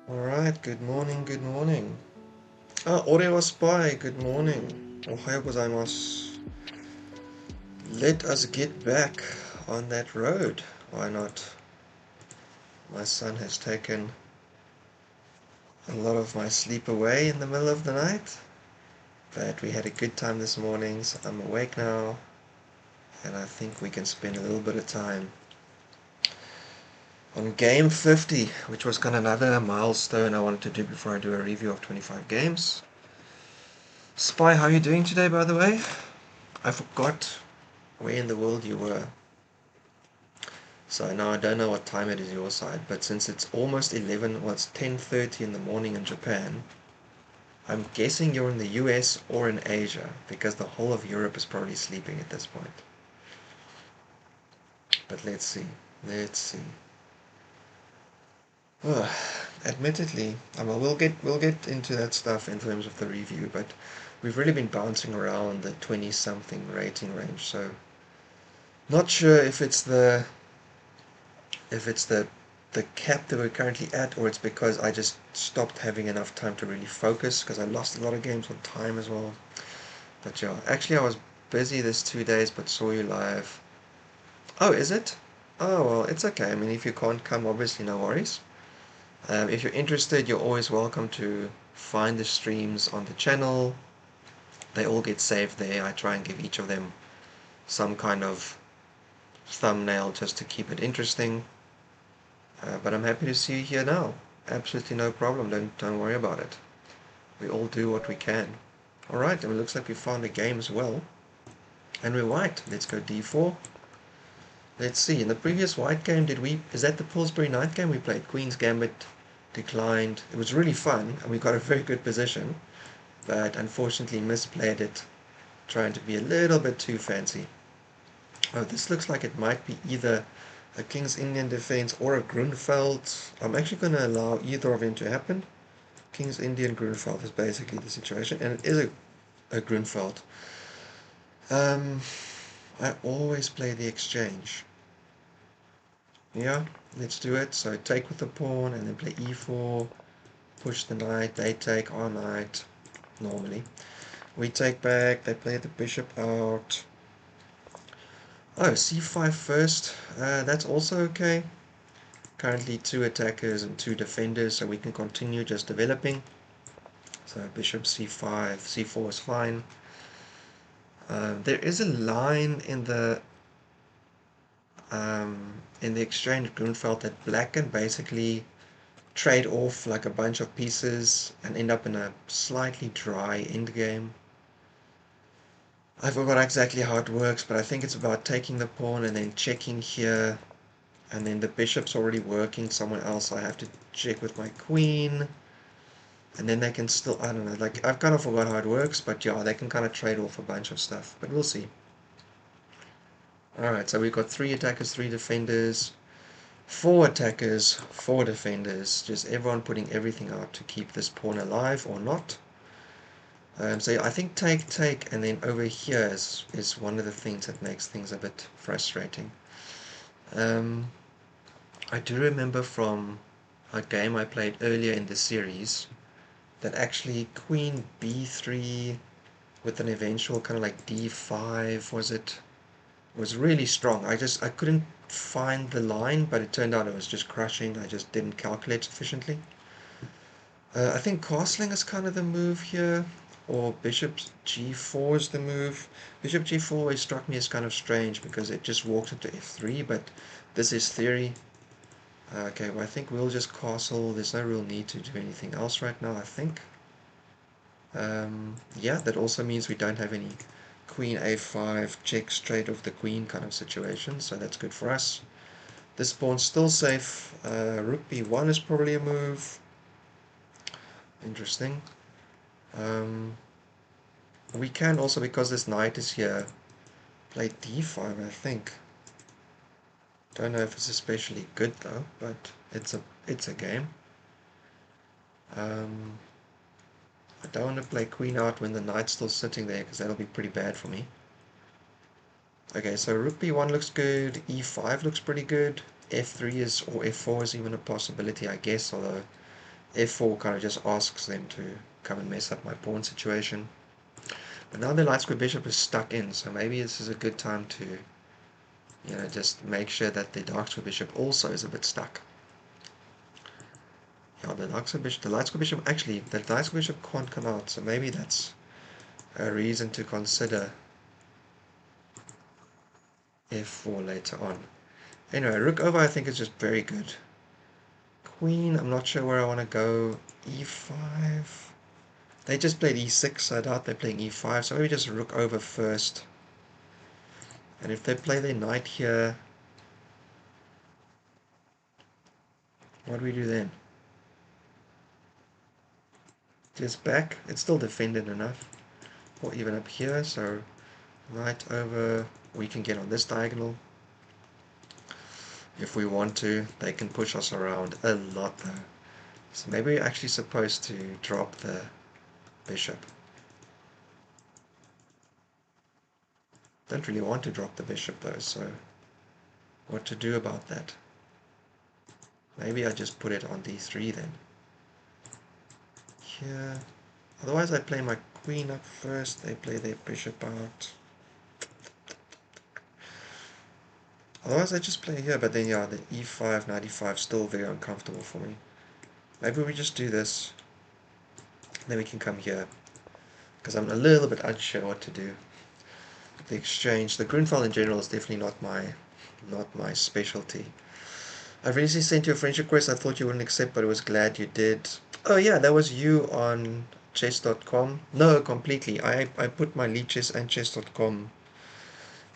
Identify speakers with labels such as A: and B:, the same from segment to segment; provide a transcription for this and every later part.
A: Alright, good morning, good morning. Ah, Ore wa Spy, good morning. Ohayo gozaimasu. Let us get back on that road. Why not? My son has taken a lot of my sleep away in the middle of the night. But we had a good time this morning, so I'm awake now. And I think we can spend a little bit of time on game 50, which was kind of another milestone I wanted to do before I do a review of 25 games. Spy, how are you doing today, by the way? I forgot where in the world you were. So now I don't know what time it is your side, but since it's almost 11, well, it's 10:30 in the morning in Japan, I'm guessing you're in the US or in Asia, because the whole of Europe is probably sleeping at this point. But let's see. Let's see. Ugh, admittedly, we'll get into that stuff in terms of the review, but we've really been bouncing around the 20 something rating range, so not sure if it's the cap that we're currently at, or it's because I just stopped having enough time to really focus because I lost a lot of games on time as well. But yeah, actually I was busy this 2 days but saw you live. Oh, is it? Oh, well, it's okay. I mean, if you can't come, obviously no worries. If you're interested, you're always welcome to find the streams on the channel. They all get saved there. I try and give each of them some kind of thumbnail just to keep it interesting. But I'm happy to see you here now. Absolutely no problem. Don't worry about it. We all do what we can. All right, and it looks like we found a game as well. And we're white. Let's go d4. Let's see. In the previous white game, is that the Pillsbury Knight game we played? Queen's Gambit declined. It was really fun, and we got a very good position, but unfortunately misplayed it, trying to be a little bit too fancy. Oh, this looks like it might be either a King's Indian defense or a Grunfeld. I'm actually going to allow either of them to happen. King's Indian Grunfeld is basically the situation, and it is a Grunfeld. Um, I always play the exchange. Yeah, let's do it. So take with the pawn and then play e4, push the knight, they take our knight, normally. We take back, they play the bishop out. Oh, c5 first, that's also okay. Currently 2 attackers and 2 defenders, so we can continue just developing. So bishop c5, c4 is fine. There is a line in the exchange Grunfeld that black can basically trade off like a bunch of pieces and end up in a slightly dry endgame. I forgot exactly how it works, but I think it's about taking the pawn and then checking here, and then the bishop's already working somewhere else, so I have to check with my queen, and then they can still, I don't know, like, I've kind of forgot how it works, but yeah, they can kind of trade off a bunch of stuff, but we'll see. Alright, so we've got 3 attackers, 3 defenders, 4 attackers, 4 defenders, just everyone putting everything out to keep this pawn alive or not. So yeah, I think take, and then over here is one of the things that makes things a bit frustrating. Um, I do remember from a game I played earlier in the series that actually queen b3 with an eventual kind of like d5, was really strong. I couldn't find the line, but it turned out it was just crushing. I just didn't calculate sufficiently. I think castling is kind of the move here, or bishop g4 is the move. Bishop g4 always struck me as kind of strange because it just walks into f3, but this is theory. Okay, well I think we'll just castle. There's no real need to do anything else right now, I think. Yeah, that also means we don't have any queen a5 check straight off the queen kind of situation, so that's good for us. This pawn's still safe. Rook b1 is probably a move. Interesting. We can also, because this knight is here, play d5, I think. Don't know if it's especially good though, but it's a game. I don't want to play queen out when the knight's still sitting there, because that'll be pretty bad for me. Okay, so rook b1 looks good, e5 looks pretty good, f3 is, or f4 is even a possibility, I guess, although f4 kind of just asks them to come and mess up my pawn situation. But now the light square bishop is stuck in, so maybe this is a good time to, just make sure that the dark square bishop also is a bit stuck. Yeah, the light square bishop, actually, the light square bishop can't come out, so maybe that's a reason to consider f4 later on. Anyway, rook over I think is just very good. Queen, I'm not sure where I want to go. e5. They just played e6, so I doubt they're playing e5, so maybe just rook over first. And if they play their knight here, what do we do then? Just back. It's still defended enough. Or even up here, so knight over. We can get on this diagonal. If we want to, they can push us around a lot though. So maybe we're actually supposed to drop the bishop. Don't really want to drop the bishop though, so what to do about that? Maybe I just put it on d3 then. Here. Otherwise I play my queen up first, they play their bishop out. Otherwise I just play here, but then yeah, the e5, knight e5 still very uncomfortable for me. Maybe we just do this, then we can come here, because I'm a little bit unsure what to do. The exchange, the Grunfeld in general is definitely not my specialty. I've recently sent you a friendship request. I thought you wouldn't accept, but I was glad you did. Oh yeah, that was you on chess.com. No, completely. I put my Lichess and chess.com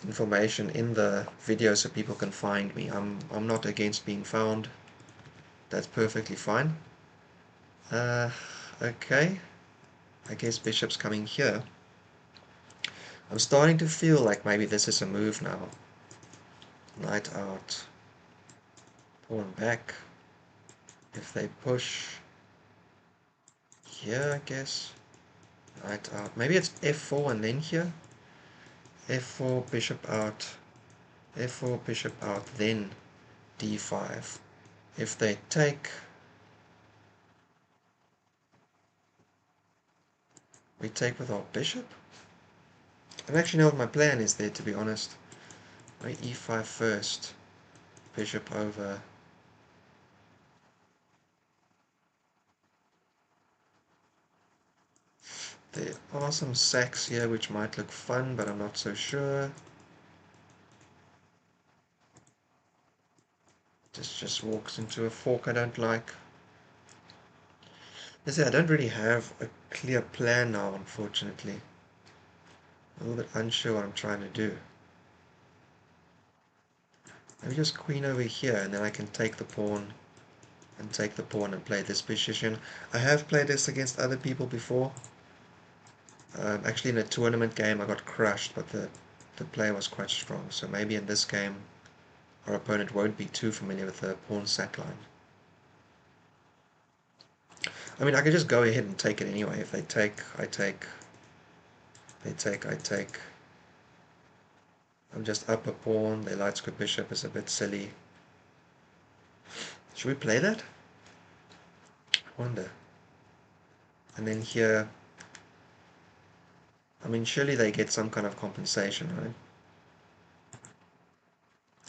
A: information in the video so people can find me. I'm not against being found. That's perfectly fine. Okay. I guess bishop's coming here. I'm starting to feel like maybe this is a move now. Knight out. Pawn back. If they push here, I guess. Knight out. Maybe it's f4 and then here. f4, bishop out. f4, bishop out, then d5. If they take, we take with our bishop. I don't actually know what my plan is there, to be honest. Maybe e5 first. Bishop over. There are some sacks here which might look fun, but I'm not so sure. This just walks into a fork I don't like. I say I don't really have a clear plan now, unfortunately. A little bit unsure what I'm trying to do. Maybe just queen over here, and then I can take the pawn and play this position. I have played this against other people before. Actually, in a tournament game, I got crushed, but the play was quite strong. So maybe in this game, our opponent won't be too familiar with the pawn sack line. I mean, I could just go ahead and take it anyway. If they take, I take. They take, I take. I'm just up a pawn. They light square bishop is a bit silly. Should we play that? I wonder. And then here, I mean, surely they get some kind of compensation, right?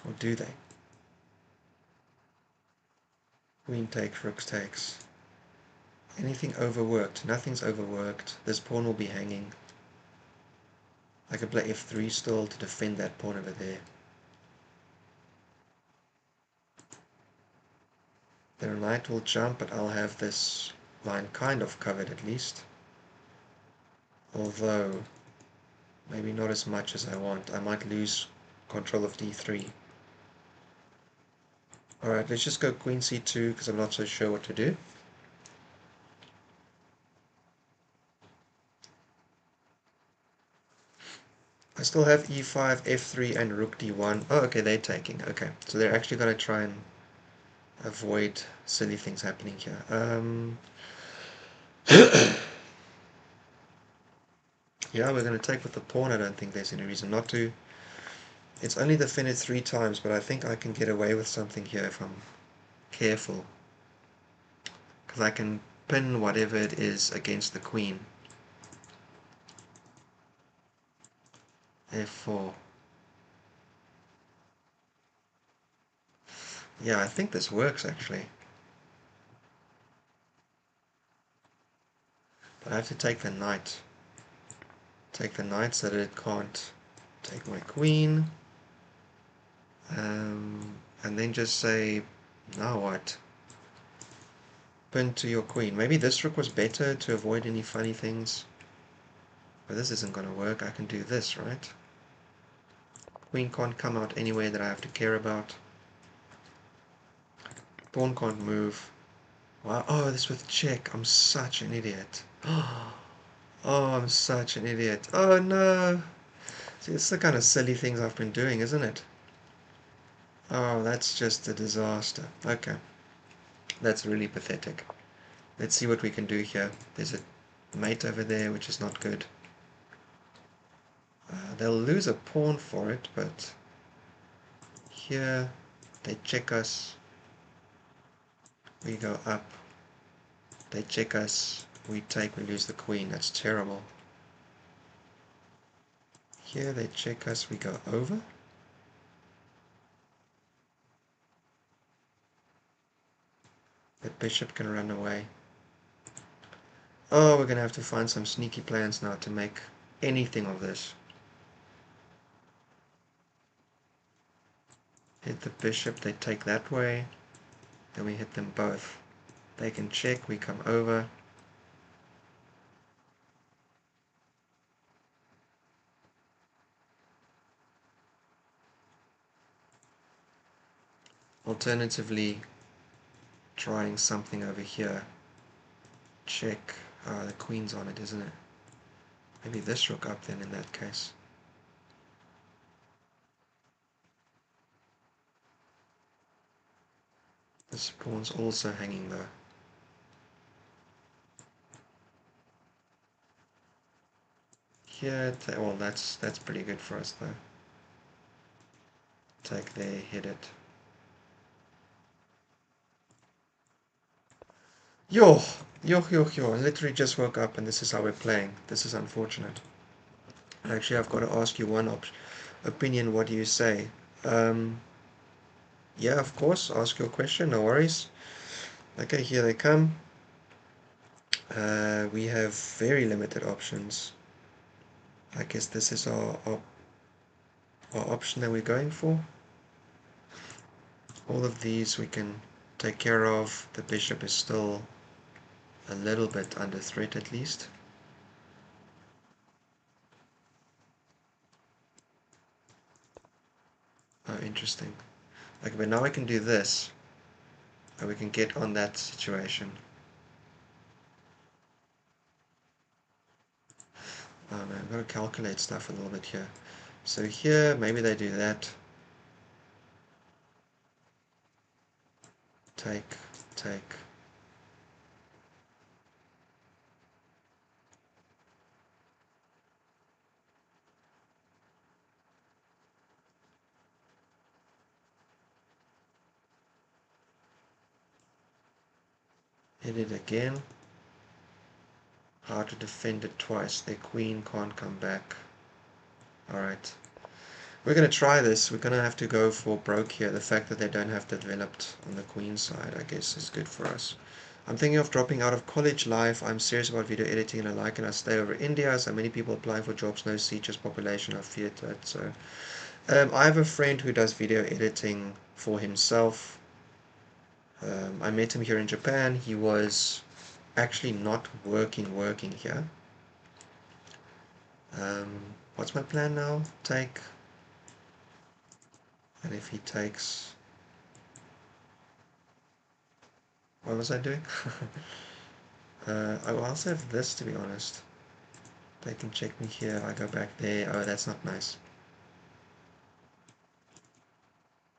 A: Or do they? Queen takes, rook takes. Anything overworked? Nothing's overworked. This pawn will be hanging. I can play f3 still to defend that pawn over there. Their knight will jump, but I'll have this line kind of covered at least. Although, maybe not as much as I want. I might lose control of d3. Alright, let's just go queen c2 because I'm not so sure what to do. I still have e5, f3, and rook d1. Oh, okay, they're taking. Okay, so they're actually going to try and avoid silly things happening here. Yeah, we're going to take with the pawn. I don't think there's any reason not to. It's only defended 3 times, but I think I can get away with something here if I'm careful. because I can pin whatever it is against the queen. F4. Yeah, I think this works actually. But I have to take the knight. Take the knight so that it can't take my queen. And then just say, now what? Pin to your queen. Maybe this rook was better to avoid any funny things. But this isn't going to work. I can do this, right? Queen can't come out anywhere that I have to care about. Pawn can't move. Wow. Oh, this with check. I'm such an idiot. Oh, I'm such an idiot. Oh, no. See, it's the kind of silly things I've been doing, isn't it? Oh, that's just a disaster. Okay. That's really pathetic. Let's see what we can do here. There's a mate over there, which is not good. They'll lose a pawn for it, but here they check us. We go up. They check us. We take, we lose the queen. That's terrible. Here they check us. We go over. The bishop can run away. Oh, we're going to have to find some sneaky plans now to make anything of this. Hit the bishop. They take that way. Then we hit them both. They can check. We come over. Alternatively, trying something over here. Check. The queen's on it, isn't it? Maybe this rook up then in that case. This pawn's also hanging though. Here, well, that's pretty good for us though. Take there, hit it. Yo, yo. I literally just woke up and this is how we're playing. This is unfortunate. Actually, I've got to ask you one opinion. What do you say? Yeah, of course. Ask your question. No worries. Okay, here they come. We have very limited options. I guess this is our option that we're going for. All of these we can take care of. The bishop is still a little bit under threat at least. Oh, interesting. Okay, but now I can do this, and we can get on that situation. Oh man, I've got to calculate stuff a little bit here. So here, maybe they do that. Take. Hit it again. How to defend it twice. Their queen can't come back. Alright. We're going to try this. We're going to have to go for broke here. The fact that they don't have developed on the queen side, I guess, is good for us. I'm thinking of dropping out of college life. I'm serious about video editing and I like it. I stay over India. So many people applying for jobs, no teachers, population. I fear that. So I have a friend who does video editing for himself. I met him here in Japan. He was actually not working here. What's my plan now? Take. And if he takes... What was I doing? I will also have this, to be honest. They can check me here. I go back there. Oh, that's not nice.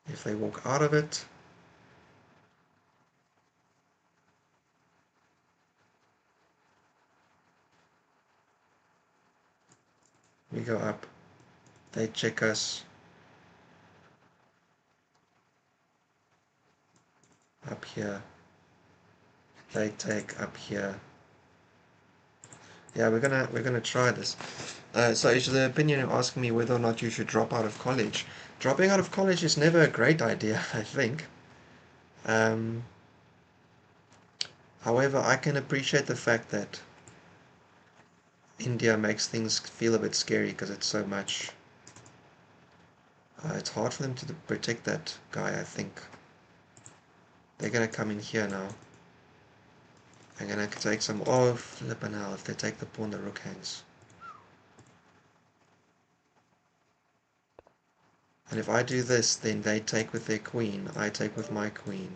A: If they walk out of it... We go up. They check us. Up here. they take up here. Yeah, we're gonna try this. So is the opinion of asking me whether or not you should drop out of college? Dropping out of college is never a great idea, I think. Um, However, I can appreciate the fact that India makes things feel a bit scary because it's so much. It's hard for them to protect that guy, I think. They're gonna come in here now. I'm gonna take some. Oh, flippin' hell, if they take the pawn, the rook hangs. And if I do this, then they take with their queen, I take with my queen.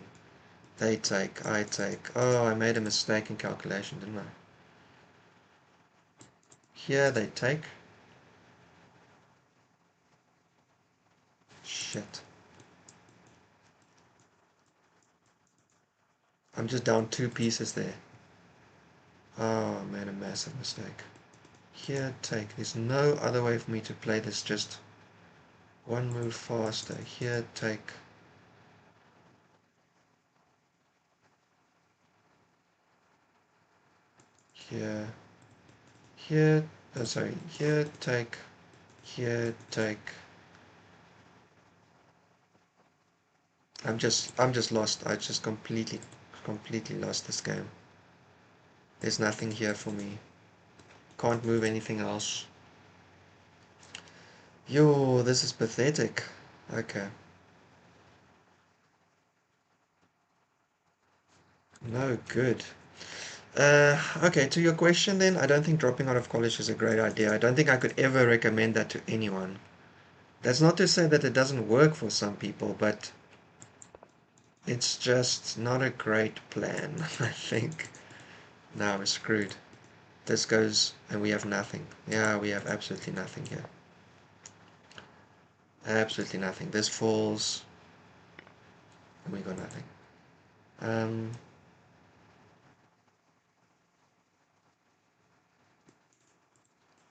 A: They take, I take. Oh, I made a mistake in calculation, didn't I? Here they take. Shit. I'm just down 2 pieces there. Oh, I made a massive mistake. Here take. There's no other way for me to play this, just one move faster. Here take. Here. Here. Oh, sorry. Here take. Here take. I'm just lost. I just completely lost this game. There's nothing here for me. Can't move anything else. Yo, this is pathetic. Okay. No good. Okay, to your question then, I don't think dropping out of college is a great idea. I don't think I could ever recommend that to anyone. That's not to say that it doesn't work for some people, but it's just not a great plan, I think. Now we're screwed. This goes, and we have nothing. Yeah, we have absolutely nothing here. Absolutely nothing. This falls, and we got nothing. Um,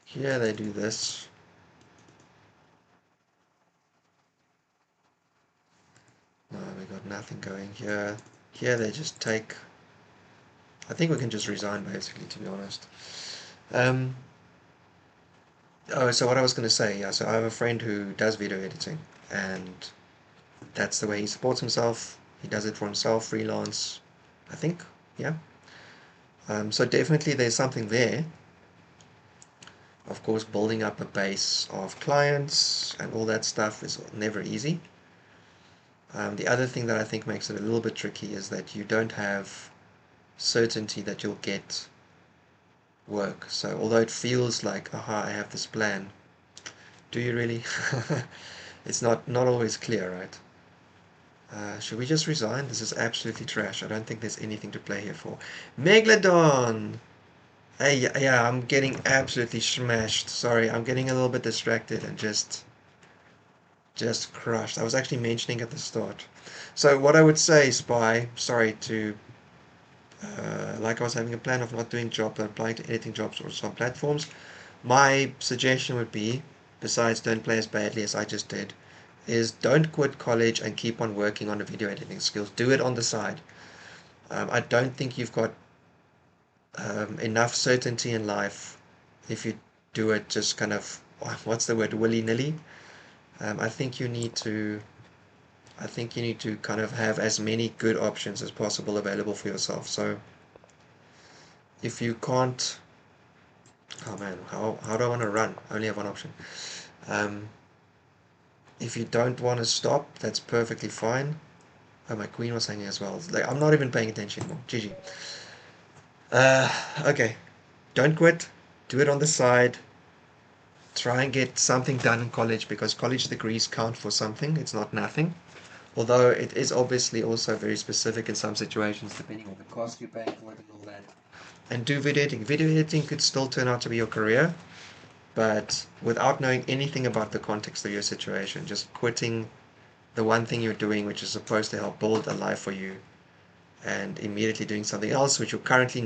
A: Here they do this. No, we got nothing going here. Here they just take. I think we can just resign, basically, to be honest. Um, oh, so what I was going to say, yeah, so I have a friend who does video editing, and that's the way he supports himself. He does it for himself, freelance, I think, yeah. So definitely there's something there. Of course, building up a base of clients and all that stuff is never easy. The other thing that I think makes it a little bit tricky is that you don't have certainty that you'll get work. So although it feels like, aha, I have this plan, do you really? It's not always clear, right? Should we just resign? This is absolutely trash. I don't think there's anything to play here for. Megalodon! Hey, yeah, I'm getting absolutely smashed. Sorry, I'm getting a little bit distracted and just crushed. I was actually mentioning at the start. So what I would say, Spy, sorry to, like I was having a plan of not doing job, applying to editing jobs or some platforms. My suggestion would be, besides don't play as badly as I just did, is don't quit college and keep on working on the video editing skills. Do it on the side. I don't think you've got enough certainty in life if you do it just kind of, what's the word, willy-nilly. I think you need to kind of have as many good options as possible available for yourself. So if you can't, oh man, how do I want to run? I only have one option. Um, if you don't want to stop, that's perfectly fine. Oh, my queen was hanging as well. Like, I'm not even paying attention anymore. GG. Okay. Don't quit. Do it on the side. Try and get something done in college because college degrees count for something. It's not nothing. Although it is obviously also very specific in some situations depending on the cost you're paying for it and all that. And do video editing. Video editing could still turn out to be your career, but without knowing anything about the context of your situation, just quitting the one thing you're doing which is supposed to help build a life for you and immediately doing something else which you're currently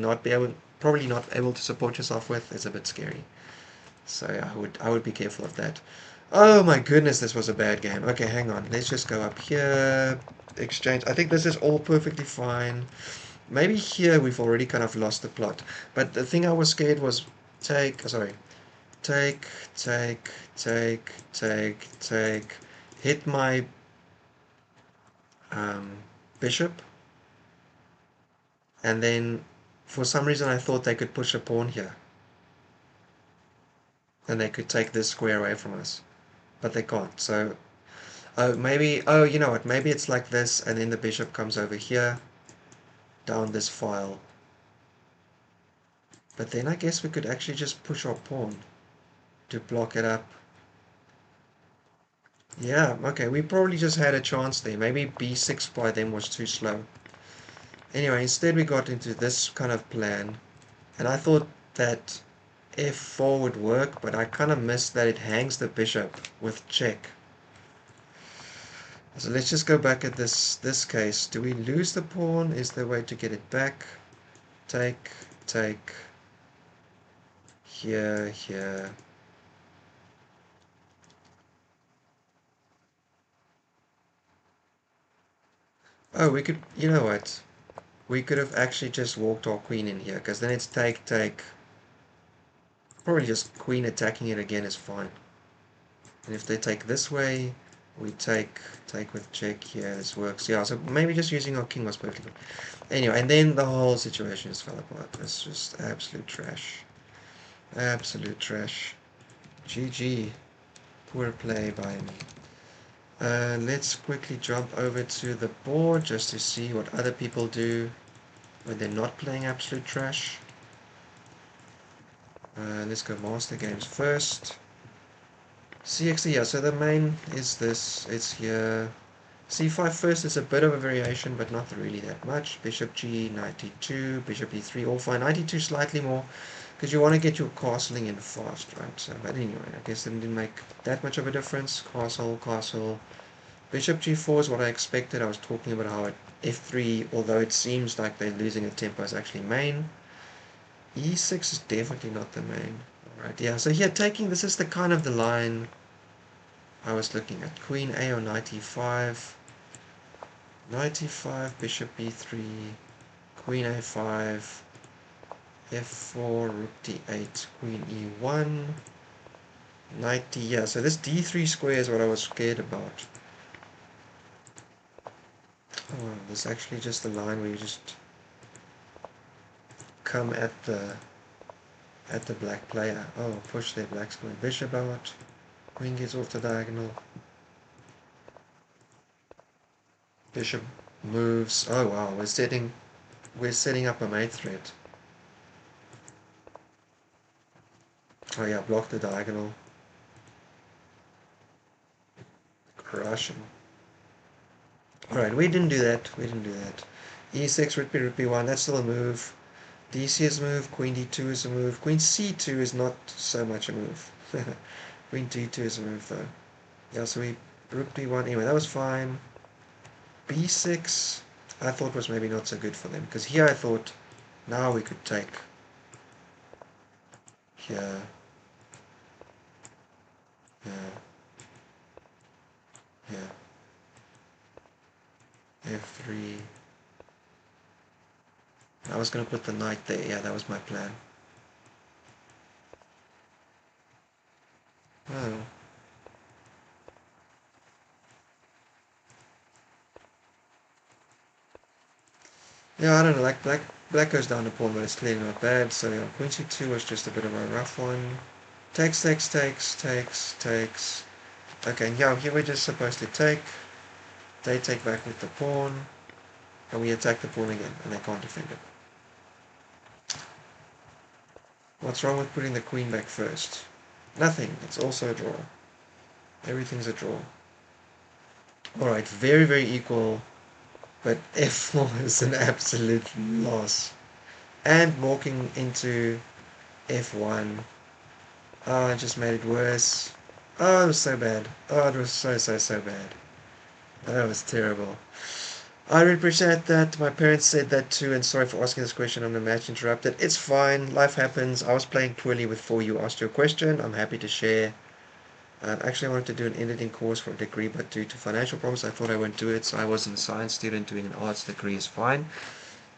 A: probably not able to support yourself with is a bit scary. So I would be careful of that. Oh my goodness, this was a bad game. Okay, hang on. Let's just go up here. Exchange. I think this is all perfectly fine. maybe here we've already kind of lost the plot. But the thing I was scared was sorry, take, take, take, hit my um, bishop, and then for some reason I thought they could push a pawn here, and they could take this square away from us, but they can't. So, oh, maybe, oh, you know what, maybe it's like this, and then the bishop comes over here, down this file. But then I guess we could actually just push our pawn to block it up. Yeah, okay, we probably just had a chance there. Maybe b6 by them was too slow. Anyway, instead we got into this kind of plan, and I thought that f4 would work, but I kind of missed that it hangs the bishop with check. So let's just go back at this case. Do we lose the pawn? Is there a way to get it back? Take, take, here, here. Oh, we could, you know what? We could have actually just walked our queen in here, because then it's take, take. Probably just queen attacking it again is fine. And if they take this way, we take with check here. This works. Yeah, so maybe just using our king was perfectly good. Anyway, and then the whole situation just fell apart. It's just absolute trash. Absolute trash. GG. Poor play by me. Let's quickly jump over to the board just to see what other people do when they're not playing absolute trash. Let's go master games first. CXD, yeah, so the main is this, it's here. C5 first is a bit of a variation, but not really that much. Bishop G, knight D2, Bishop E3, all fine. Knight D2 slightly more, because you want to get your castling in fast, right? So, but anyway, I guess it didn't make that much of a difference. Castle, castle. Bishop G4 is what I expected. I was talking about how at F3, although it seems like they're losing a tempo, is actually main. E6 is definitely not the main. Alright, yeah, so here taking, this is the kind of the line I was looking at. Queen A or knight E5. Knight E5, Bishop B3, Queen A5, F4, Rook D8, Queen E1, Knight D. Yeah, so this D3 square is what I was scared about. Oh, there's actually just a line where you just come at the black player. Oh, push their black square. Bishop out. Queen gets off the diagonal. Bishop moves. Oh wow, we're setting up a mate threat. Oh yeah, block the diagonal. Crush him. Alright, we didn't do that. We didn't do that. E6, rook b, rook b1, that's still a move. DC is a move, Queen D2 is a move. Queen C2 is not so much a move. Queen D2 is a move though. Yeah, so we rook B1. Anyway, that was fine. B6 I thought was maybe not so good for them, because here I thought now we could take here, here, here, F3. I was going to put the knight there. Yeah, that was my plan. Oh. Yeah, I don't know, like black goes down the pawn, but it's clearly not bad. So yeah, Queen C2 was just a bit of a rough one. Takes, takes, takes, takes, takes. Okay, yeah, here we're just supposed to take. They take back with the pawn, and we attack the pawn again, and they can't defend it. What's wrong with putting the queen back first? Nothing. It's also a draw. Everything's a draw. Alright, very, very equal, but f4 is an absolute loss. And walking into f1. Oh, I just made it worse. Oh, it was so bad. Oh, it was so, so, so bad. That was terrible. I really appreciate that. My parents said that too, and sorry for asking this question on the match interrupted. It's fine. Life happens. I was playing poorly before you asked your question. I'm happy to share. Actually, I wanted to do an editing course for a degree, but due to financial problems, I thought I wouldn't do it. So I was a science student doing an arts degree is fine.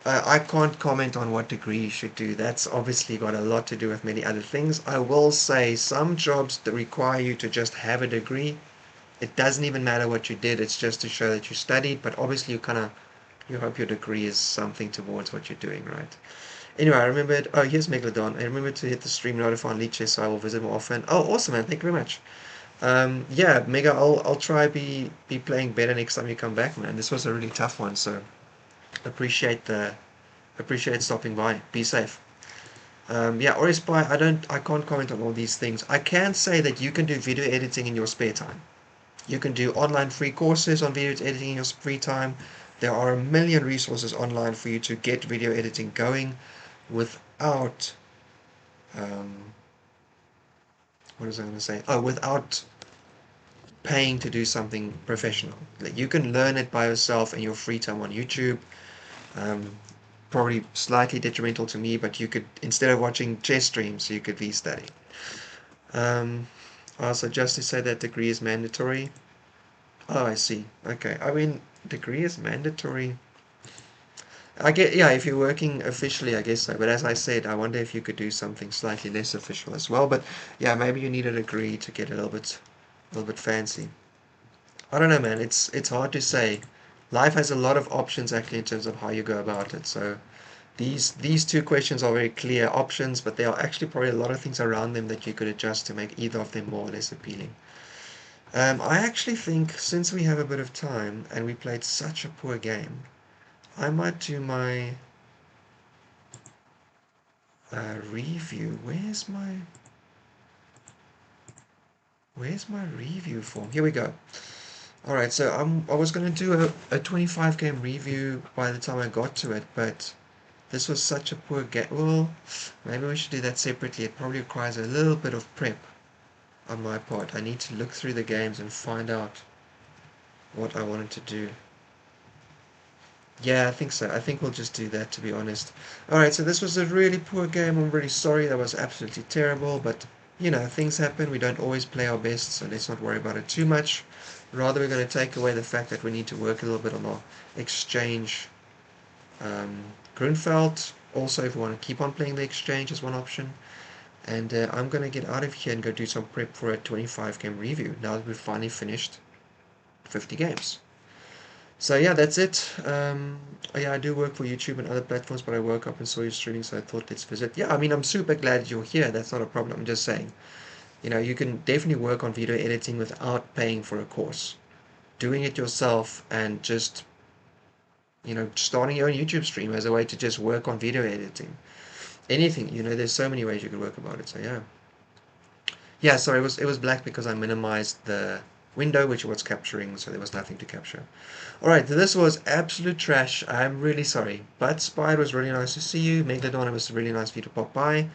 A: I can't comment on what degree you should do. That's obviously got a lot to do with many other things. I will say some jobs that require you to just have a degree. It doesn't even matter what you did. It's just to show that you studied. But obviously, you hope your degree is something towards what you're doing, right? Anyway, I remembered. Oh, here's Megalodon. I remember to hit the stream notify on Leeches, so I will visit more often. Oh, awesome, man! Thank you very much. Yeah, Mega. I'll try be playing better next time you come back, man. This was a really tough one, so appreciate the appreciate stopping by. Be safe. Yeah, or Spy. I can't comment on all these things. I can say that you can do video editing in your spare time. You can do online free courses on video editing in your free time. There are a million resources online for you to get video editing going without, um, what was I going to say? Oh, without paying to do something professional. Like you can learn it by yourself in your free time on YouTube. Um, Probably slightly detrimental to me, but you could, instead of watching chess streams, you could be studying. Um, also, just to say that degree is mandatory. Oh, I see. Okay. I mean, degree is mandatory. I get, yeah, if you're working officially, I guess so. But as I said, I wonder if you could do something slightly less official as well. But yeah, maybe you need a degree to get a little bit fancy. I don't know, man. It's hard to say. Life has a lot of options actually in terms of how you go about it. So these two questions are very clear options, but there are actually probably a lot of things around them that you could adjust to make either of them more or less appealing. I actually think since we have a bit of time and we played such a poor game, I might do my review. Where's my review form? Here we go. All right, so I was gonna do a 25 game review by the time I got to it, but this was such a poor game. Well, maybe we should do that separately. It probably requires a little bit of prep on my part. I need to look through the games and find out what I wanted to do. Yeah, I think so. I think we'll just do that, to be honest. Alright, so this was a really poor game. I'm really sorry. That was absolutely terrible. But, things happen. We don't always play our best, so let's not worry about it too much. Rather, we're going to take away the fact that we need to work a little bit on our exchange Grunfeld. Also, if we want to keep on playing the exchange is one option. And I'm going to get out of here and go do some prep for a 25 game review now that we've finally finished 50 games. So yeah, that's it. Yeah, I do work for YouTube and other platforms, but I woke up and saw you streaming, so I thought let's visit. Yeah, I mean, I'm super glad you're here. That's not a problem. I'm just saying, you can definitely work on video editing without paying for a course. Doing it yourself and just, starting your own YouTube stream as a way to just work on video editing. Anything, there's so many ways you could work about it. So yeah. Yeah, sorry, it was black because I minimized the window which was capturing, so there was nothing to capture. Alright, this was absolute trash. I'm really sorry. But Spy, it was really nice to see you. Megalodon, it was really nice for you to pop by.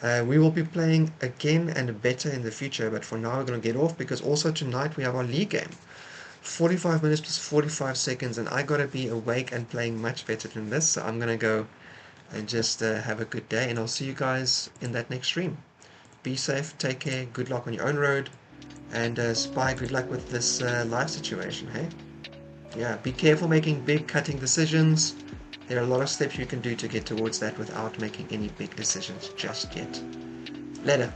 A: We will be playing again and better in the future, but for now we're going to get off because also tonight we have our league game. 45 minutes plus 45 seconds, and I got to be awake and playing much better than this, so I'm going to go and just have a good day, and I'll see you guys in that next stream. Be safe, take care, good luck on your own road, and Spy, good luck with this life situation, hey? Yeah, be careful making big cutting decisions. There are a lot of steps you can do to get towards that without making any big decisions just yet. Later.